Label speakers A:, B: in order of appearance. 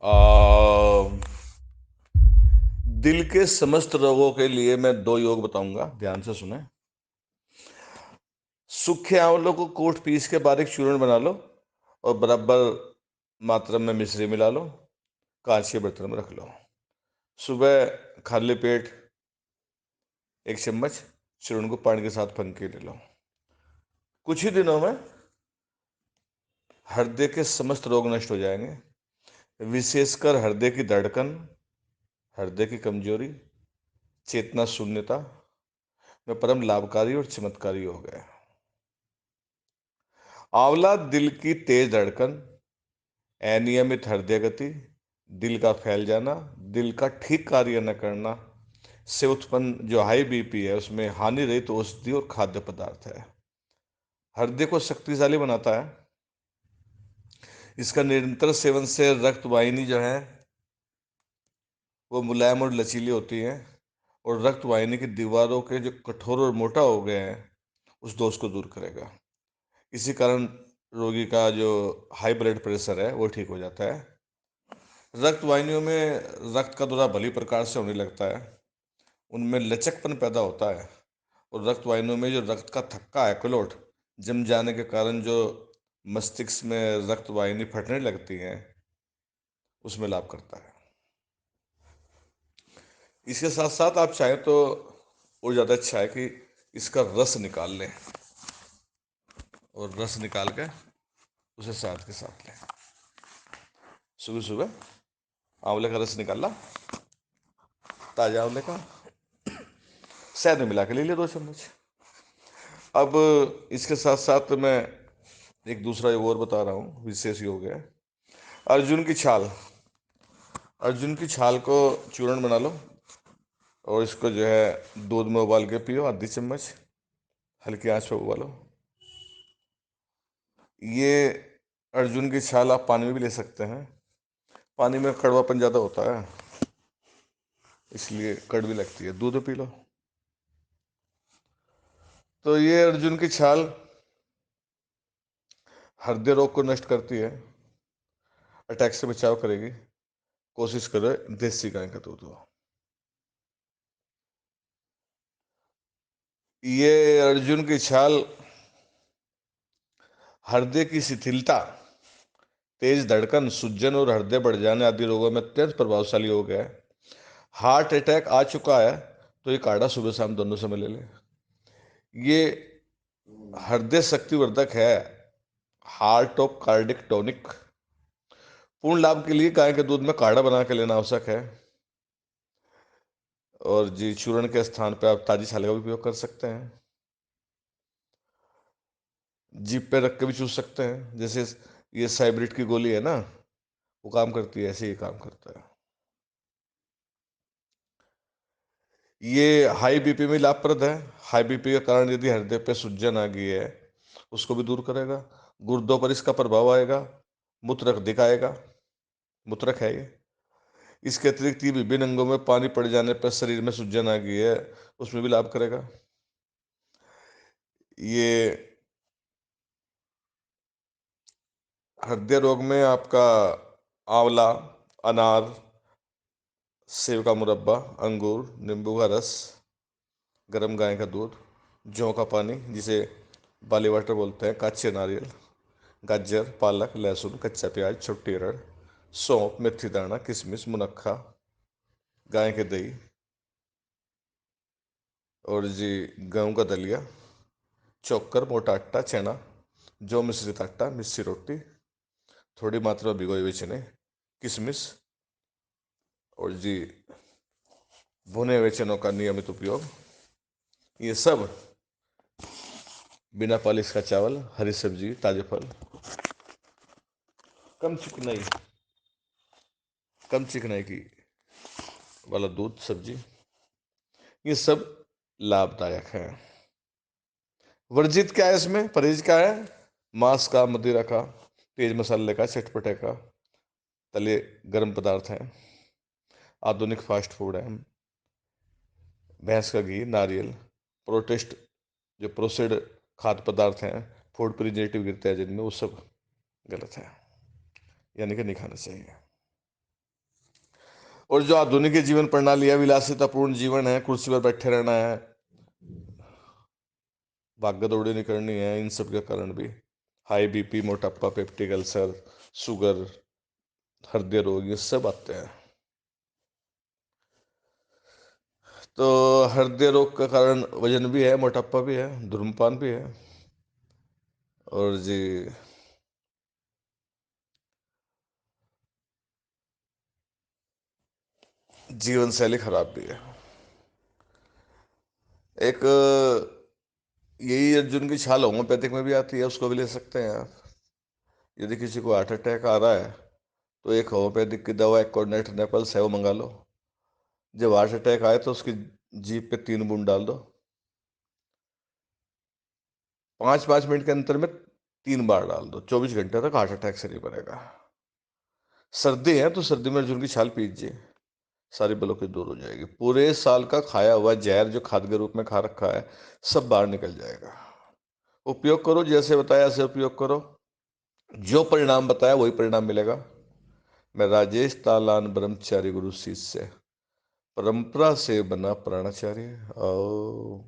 A: आ, दिल के समस्त रोगों के लिए मैं 2 योग बताऊंगा, ध्यान से सुने। सूखे आंवलों को कूट पीस के बारीक चूर्ण बना लो और बराबर मात्रा में मिश्री मिला लो। कांच के बर्तन में रख लो। सुबह खाली पेट 1 चम्मच चूर्ण को पानी के साथ फन के ले लो। कुछ ही दिनों में हृदय के समस्त रोग नष्ट हो जाएंगे, विशेषकर हृदय की धड़कन, हृदय की कमजोरी, चेतना शून्यता में परम लाभकारी और चमत्कारी हो गए। आंवला दिल की तेज धड़कन, अनियमित हृदय गति, दिल का फैल जाना, दिल का ठीक कार्य न करना से उत्पन्न जो हाई बीपी है उसमें हानि रहित औषधि और खाद्य पदार्थ है। हृदय को शक्तिशाली बनाता है। इसका निरंतर सेवन से रक्त वाहिनी जो है वो मुलायम और लचीली होती है और रक्त वाहिनी की दीवारों के जो कठोर और मोटा हो गए हैं उस दोष को दूर करेगा। इसी कारण रोगी का जो हाई ब्लड प्रेशर है वो ठीक हो जाता है। रक्त वाहिनियों में रक्त का दौरा भली प्रकार से होने लगता है, उनमें लचकपन पैदा होता है और रक्त वाहिनियों में जो रक्त का थक्का है, क्लोट जम जाने के कारण जो मस्तिष्क में रक्त वाहिनी फटने लगती है उसमें लाभ करता है। इसके साथ साथ आप चाहें तो और ज़्यादा अच्छा है कि इसका रस निकाल लें और रस निकाल के उसे शहद के साथ लें। सुबह सुबह आंवले का रस निकाला, ताजा आंवले का, शहद में मिला के ले लिया 2 चम्मच। अब इसके साथ साथ मैं एक दूसरा योग और बता रहा हूँ, विशेष योग है। अर्जुन की छाल, अर्जुन की छाल को चूर्ण बना लो और इसको जो है दूध में उबाल के पियो, आधी चम्मच, हल्की आंच पर उबालो। ये अर्जुन की छाल आप पानी में भी ले सकते हैं, पानी में कड़वापन ज़्यादा होता है इसलिए कड़वी लगती है, दूध पी लो। तो ये अर्जुन की छाल हृदय रोग को नष्ट करती है, अटैक से बचाव करेगी। कोशिश करो देसी गाय का दूध हो। ये अर्जुन की छाल हृदय की शिथिलता, तेज धड़कन, सूजन और हृदय बढ़ जाने आदि रोगों में अत्यंत प्रभावशाली हो गया है। हार्ट अटैक आ चुका है तो ये काढ़ा सुबह शाम दोनों समय ले ले। ये हृदय शक्तिवर्धक है, हार्ट ऑफ कार्डिक टॉनिक। पूर्ण लाभ के लिए गाय के दूध में काढ़ा बना के लेना आवश्यक है। और जी चूर्ण के स्थान पर आप ताजी छाले का भी उपयोग कर सकते हैं। जीभ पे रख के भी चूस सकते हैं, जैसे ये साइब्रिट की गोली है ना, वो काम करती है, ऐसे ही काम करता है। ये हाई बीपी में लाभप्रद है। हाई बीपी के कारण यदि हृदय पे सूजन आ गई है उसको भी दूर करेगा, गुर्दों पर इसका प्रभाव आएगा, मूत्रक दिखाएगा, मूत्रक है ये। इसके अतिरिक्त ये विभिन्न अंगों में पानी पड़ जाने पर शरीर में सूजन आ गई है उसमें भी लाभ करेगा। ये हृदय रोग में आपका आंवला, अनार, सेब का मुरब्बा, अंगूर, नींबू का रस, गर्म गाय का दूध, जौ का पानी जिसे बाली वाटर बोलते हैं, कच्चे नारियल, गाजर, पालक, लहसुन, कच्चा प्याज, छोटी अरहर, सौंफ, मेथी दाना, किशमिश, मुनक्खा, गाय के दही और जी गेहूं का दलिया, चोकर, मोटा आटा, चना, जौ मिश्रित आटा, मिस्सी रोटी, थोड़ी मात्रा में भिगोए हुए चने, किशमिश और जी भुने हुए चनों का नियमित उपयोग। ये सब बिना पॉलिश का चावल, हरी सब्जी, ताजे फल, कम चिकनाई, कम चिकनाई की वाला दूध, सब्जी, ये सब लाभदायक है। वर्जित क्या है इसमें, परहेज क्या है? मांस का, मदिरा का, तेज मसाले का, चटपटे का, तले गर्म पदार्थ हैं, आधुनिक फास्ट फूड है, भैंस का घी, नारियल, प्रोटेस्ट जो प्रोसेस्ड खाद्य पदार्थ हैं, फूड प्रिजर्वेटिव गिरते हैं जिनमें, वो सब गलत है, यानी कि नहीं खाना चाहिए। और जो आधुनिक जीवन प्रणाली है, विलासितापूर्ण जीवन है, कुर्सी पर बैठे रहना है, भागदौड़ दौड़ी नहीं करनी है, इन सब के कारण भी हाई बीपी, मोटापा, पेप्टिक अल्सर, शुगर, हृदय रोग, ये सब आते हैं। तो हृदय रोग का कारण वजन भी है, मोटापा भी है, धूम्रपान भी है, और जी जीवन शैली खराब भी है। एक यही अर्जुन की छाल होम्योपैथिक में भी आती है, उसको भी ले सकते हैं आप। यदि किसी को हार्ट अटैक आ रहा है तो एक होम्योपैथिक की दवा, एक कोऑर्डिनेटर नेपल्स है, वो मंगा लो। जब हार्ट अटैक आए तो उसकी जीभ पे 3 बूंद डाल दो, 5-5 मिनट के अंतर में 3 बार डाल दो, 24 घंटे तक हार्ट अटैक से नहीं बनेगा। सर्दी है तो सर्दी में अर्जुन की छाल पीजिए, सारी ब्लॉकेज दूर हो जाएगी। पूरे साल का खाया हुआ जहर जो खाद्य के रूप में खा रखा है, सब बाहर निकल जाएगा। उपयोग करो, जैसे बताया ऐसे उपयोग करो, जो परिणाम बताया वही परिणाम मिलेगा। मैं राजेश तालान ब्रह्मचारी गुरु शिष्य, परंपरा से बना प्राणाचार्य। ओ